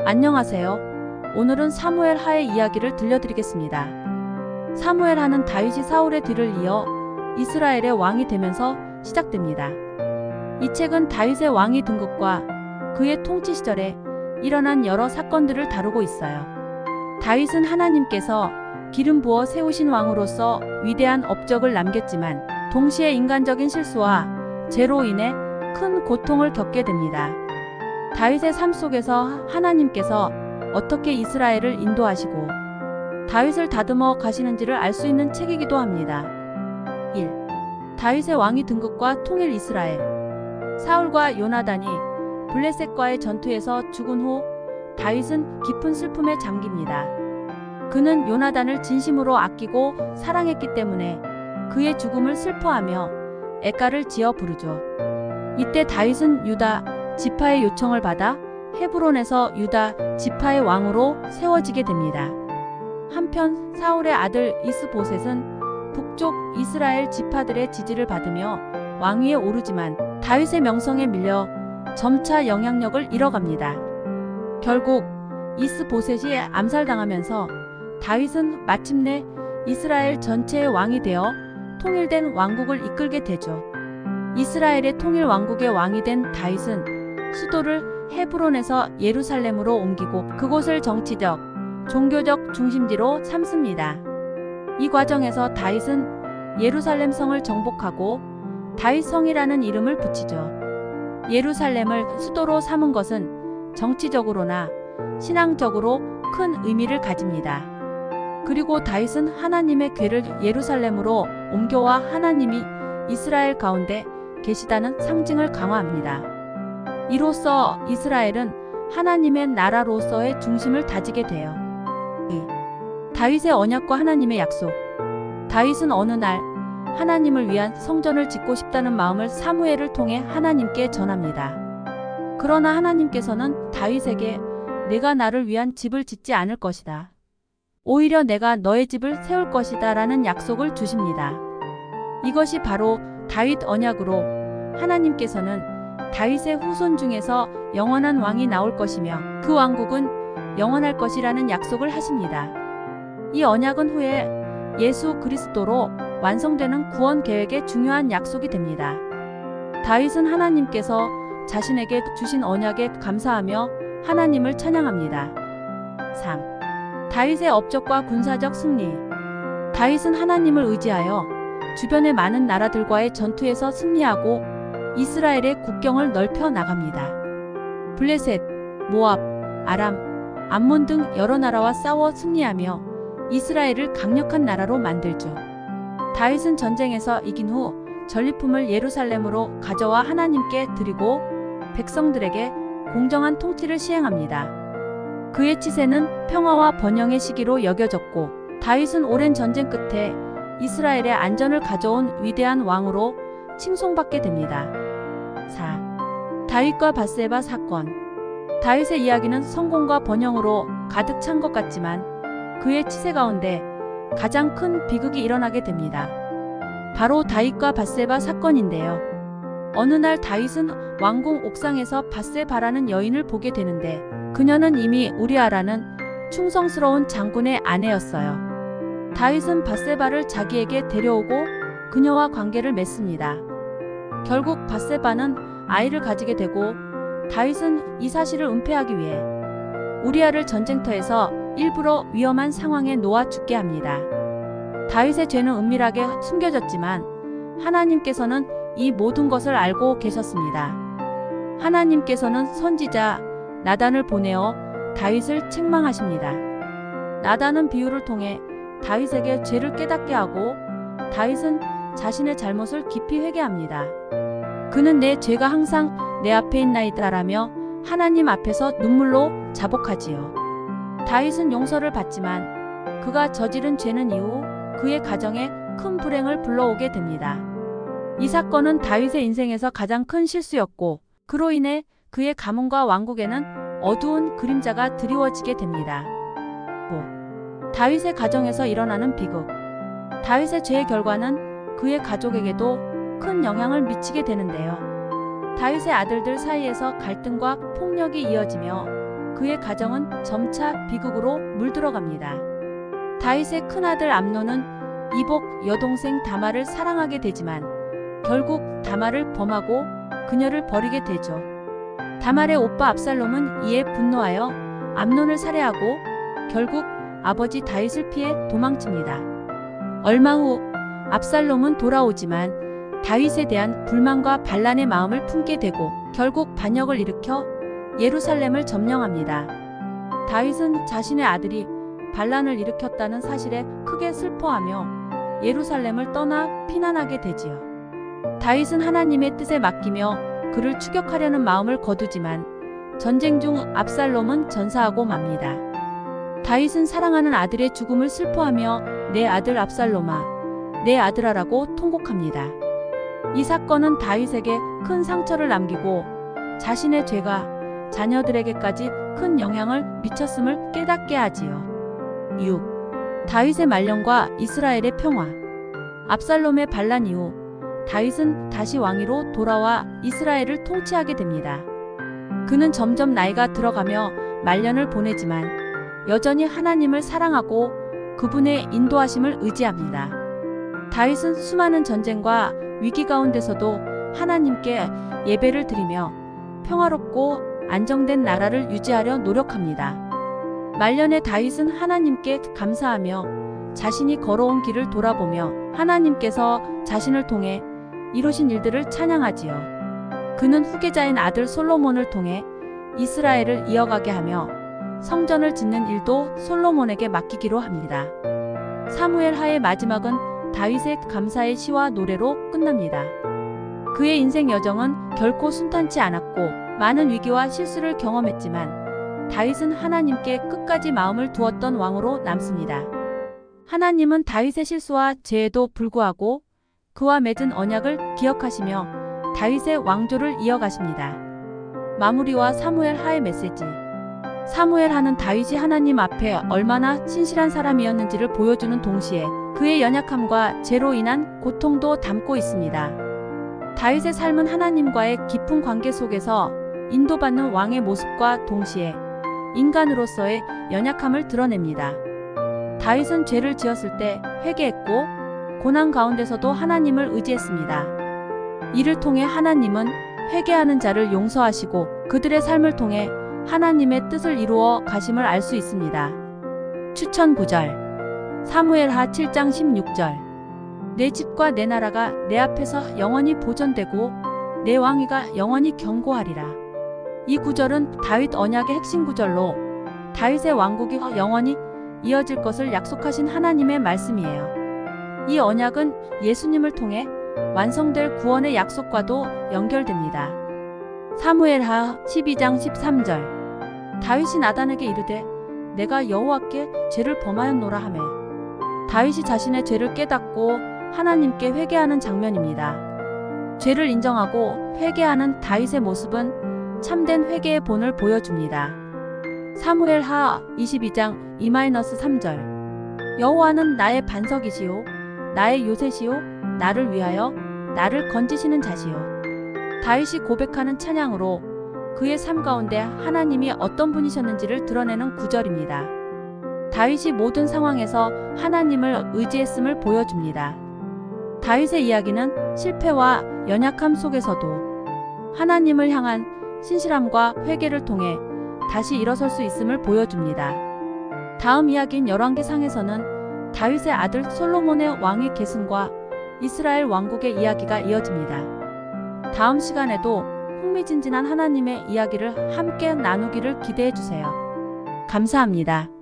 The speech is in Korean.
안녕하세요. 오늘은 사무엘 하의 이야기를 들려드리겠습니다. 사무엘 하는 다윗이 사울의 뒤를 이어 이스라엘의 왕이 되면서 시작됩니다. 이 책은 다윗의 왕위 등극과 그의 통치 시절에 일어난 여러 사건들을 다루고 있어요. 다윗은 하나님께서 기름 부어 세우신 왕으로서 위대한 업적을 남겼지만 동시에 인간적인 실수와 죄로 인해 큰 고통을 겪게 됩니다. 다윗의 삶 속에서 하나님께서 어떻게 이스라엘을 인도하시고 다윗을 다듬어 가시는지를 알 수 있는 책이기도 합니다. 1. 다윗의 왕위 등극과 통일 이스라엘. 사울과 요나단이 블레셋과의 전투에서 죽은 후 다윗은 깊은 슬픔에 잠깁니다. 그는 요나단을 진심으로 아끼고 사랑했기 때문에 그의 죽음을 슬퍼하며 애가를 지어 부르죠. 이때 다윗은 유다 지파의 요청을 받아 헤브론에서 유다 지파의 왕으로 세워지게 됩니다. 한편 사울의 아들 이스보셋은 북쪽 이스라엘 지파들의 지지를 받으며 왕위에 오르지만 다윗의 명성에 밀려 점차 영향력을 잃어갑니다. 결국 이스보셋이 암살당하면서 다윗은 마침내 이스라엘 전체의 왕이 되어 통일된 왕국을 이끌게 되죠. 이스라엘의 통일 왕국의 왕이 된 다윗은 수도를 헤브론에서 예루살렘으로 옮기고 그곳을 정치적, 종교적 중심지로 삼습니다. 이 과정에서 다윗은 예루살렘 성을 정복하고 다윗성이라는 이름을 붙이죠. 예루살렘을 수도로 삼은 것은 정치적으로나 신앙적으로 큰 의미를 가집니다. 그리고 다윗은 하나님의 궤를 예루살렘으로 옮겨와 하나님이 이스라엘 가운데 계시다는 상징을 강화합니다. 이로써 이스라엘은 하나님의 나라로서의 중심을 다지게 돼요. 2. 다윗의 언약과 하나님의 약속. 다윗은 어느 날 하나님을 위한 성전을 짓고 싶다는 마음을 사무엘을 통해 하나님께 전합니다. 그러나 하나님께서는 다윗에게 내가 나를 위한 집을 짓지 않을 것이다. 오히려 내가 너의 집을 세울 것이다 라는 약속을 주십니다. 이것이 바로 다윗 언약으로 하나님께서는 다윗의 후손 중에서 영원한 왕이 나올 것이며 그 왕국은 영원할 것이라는 약속을 하십니다. 이 언약은 후에 예수 그리스도로 완성되는 구원 계획의 중요한 약속이 됩니다. 다윗은 하나님께서 자신에게 주신 언약에 감사하며 하나님을 찬양합니다. 3. 다윗의 업적과 군사적 승리. 다윗은 하나님을 의지하여 주변의 많은 나라들과의 전투에서 승리하고 이스라엘의 국경을 넓혀 나갑니다. 블레셋, 모압, 아람, 암몬 등 여러 나라와 싸워 승리하며 이스라엘을 강력한 나라로 만들죠. 다윗은 전쟁에서 이긴 후 전리품을 예루살렘으로 가져와 하나님께 드리고 백성들에게 공정한 통치를 시행합니다. 그의 치세는 평화와 번영의 시기로 여겨졌고 다윗은 오랜 전쟁 끝에 이스라엘의 안전을 가져온 위대한 왕으로 칭송받게 됩니다. 4. 다윗과 밧세바 사건. 다윗의 이야기는 성공과 번영으로 가득 찬 것 같지만 그의 치세 가운데 가장 큰 비극이 일어나게 됩니다. 바로 다윗과 밧세바 사건인데요. 어느 날 다윗은 왕궁 옥상에서 밧세바라는 여인을 보게 되는데 그녀는 이미 우리아라는 충성스러운 장군의 아내였어요. 다윗은 밧세바를 자기에게 데려오고 그녀와 관계를 맺습니다. 결국 밧세바는 아이를 가지게 되고 다윗은 이 사실을 은폐하기 위해 우리아를 전쟁터에서 일부러 위험한 상황에 놓아 죽게 합니다. 다윗의 죄는 은밀하게 숨겨졌지만 하나님께서는 이 모든 것을 알고 계셨습니다. 하나님께서는 선지자 나단을 보내어 다윗을 책망하십니다. 나단은 비유를 통해 다윗에게 죄를 깨닫게 하고 다윗은 자신의 잘못을 깊이 회개합니다. 그는 내 죄가 항상 내 앞에 있나이다라며 하나님 앞에서 눈물로 자복하지요. 다윗은 용서를 받지만 그가 저지른 죄는 이후 그의 가정에 큰 불행을 불러오게 됩니다. 이 사건은 다윗의 인생에서 가장 큰 실수였고 그로 인해 그의 가문과 왕국에는 어두운 그림자가 드리워지게 됩니다. 5. 다윗의 가정에서 일어나는 비극. 다윗의 죄의 결과는 그의 가족에게도 큰 영향을 미치게 되는데요. 다윗의 아들들 사이에서 갈등과 폭력이 이어지며 그의 가정은 점차 비극으로 물들어갑니다. 다윗의 큰아들 암논은 이복 여동생 다말을 사랑하게 되지만 결국 다말을 범하고 그녀를 버리게 되죠. 다말의 오빠 압살롬은 이에 분노하여 암논을 살해하고 결국 아버지 다윗을 피해 도망칩니다. 얼마 후 압살롬은 돌아오지만 다윗에 대한 불만과 반란의 마음을 품게 되고 결국 반역을 일으켜 예루살렘을 점령합니다. 다윗은 자신의 아들이 반란을 일으켰다는 사실에 크게 슬퍼하며 예루살렘을 떠나 피난하게 되지요. 다윗은 하나님의 뜻에 맡기며 그를 추격하려는 마음을 거두지만 전쟁 중 압살롬은 전사하고 맙니다. 다윗은 사랑하는 아들의 죽음을 슬퍼하며 내 아들 압살롬아, 내 아들아라고 통곡합니다. 이 사건은 다윗에게 큰 상처를 남기고 자신의 죄가 자녀들에게까지 큰 영향을 미쳤음을 깨닫게 하지요. 6. 다윗의 말년과 이스라엘의 평화. 압살롬의 반란 이후 다윗은 다시 왕위로 돌아와 이스라엘을 통치하게 됩니다. 그는 점점 나이가 들어가며 말년을 보내지만 여전히 하나님을 사랑하고 그분의 인도하심을 의지합니다. 다윗은 수많은 전쟁과 위기 가운데서도 하나님께 예배를 드리며 평화롭고 안정된 나라를 유지하려 노력합니다. 말년의 다윗은 하나님께 감사하며 자신이 걸어온 길을 돌아보며 하나님께서 자신을 통해 이루신 일들을 찬양하지요. 그는 후계자인 아들 솔로몬을 통해 이스라엘을 이어가게 하며 성전을 짓는 일도 솔로몬에게 맡기기로 합니다. 사무엘 하의 마지막은 다윗의 감사의 시와 노래로 끝납니다. 그의 인생 여정은 결코 순탄치 않았고 많은 위기와 실수를 경험했지만 다윗은 하나님께 끝까지 마음을 두었던 왕으로 남습니다. 하나님은 다윗의 실수와 죄에도 불구하고 그와 맺은 언약을 기억하시며 다윗의 왕조를 이어가십니다. 마무리와 사무엘 하의 메시지. 사무엘 하는 다윗이 하나님 앞에 얼마나 신실한 사람이었는지를 보여주는 동시에 그의 연약함과 죄로 인한 고통도 담고 있습니다. 다윗의 삶은 하나님과의 깊은 관계 속에서 인도받는 왕의 모습과 동시에 인간으로서의 연약함을 드러냅니다. 다윗은 죄를 지었을 때 회개했고 고난 가운데서도 하나님을 의지했습니다. 이를 통해 하나님은 회개하는 자를 용서하시고 그들의 삶을 통해 하나님의 뜻을 이루어 가심을 알 수 있습니다. 추천 구절. 사무엘하 7장 16절. 내 집과 내 나라가 내 앞에서 영원히 보존되고 내 왕위가 영원히 견고하리라. 이 구절은 다윗 언약의 핵심 구절로 다윗의 왕국이 영원히 이어질 것을 약속하신 하나님의 말씀이에요. 이 언약은 예수님을 통해 완성될 구원의 약속과도 연결됩니다. 사무엘하 12장 13절. 다윗이 나단에게 이르되 내가 여호와께 죄를 범하였노라 하매. 다윗이 자신의 죄를 깨닫고 하나님께 회개하는 장면입니다. 죄를 인정하고 회개하는 다윗의 모습은 참된 회개의 본을 보여줍니다. 사무엘하 22장 2-3절. 여호와는 나의 반석이시요 나의 요새시요 나를 위하여 나를 건지시는 자시요. 다윗이 고백하는 찬양으로 그의 삶 가운데 하나님이 어떤 분이셨는지를 드러내는 구절입니다. 다윗이 모든 상황에서 하나님을 의지했음을 보여줍니다. 다윗의 이야기는 실패와 연약함 속에서도 하나님을 향한 신실함과 회개를 통해 다시 일어설 수 있음을 보여줍니다. 다음 이야기인 열왕기상에서는 다윗의 아들 솔로몬의 왕위 계승과 이스라엘 왕국의 이야기가 이어집니다. 다음 시간에도 흥미진진한 하나님의 이야기를 함께 나누기를 기대해 주세요. 감사합니다.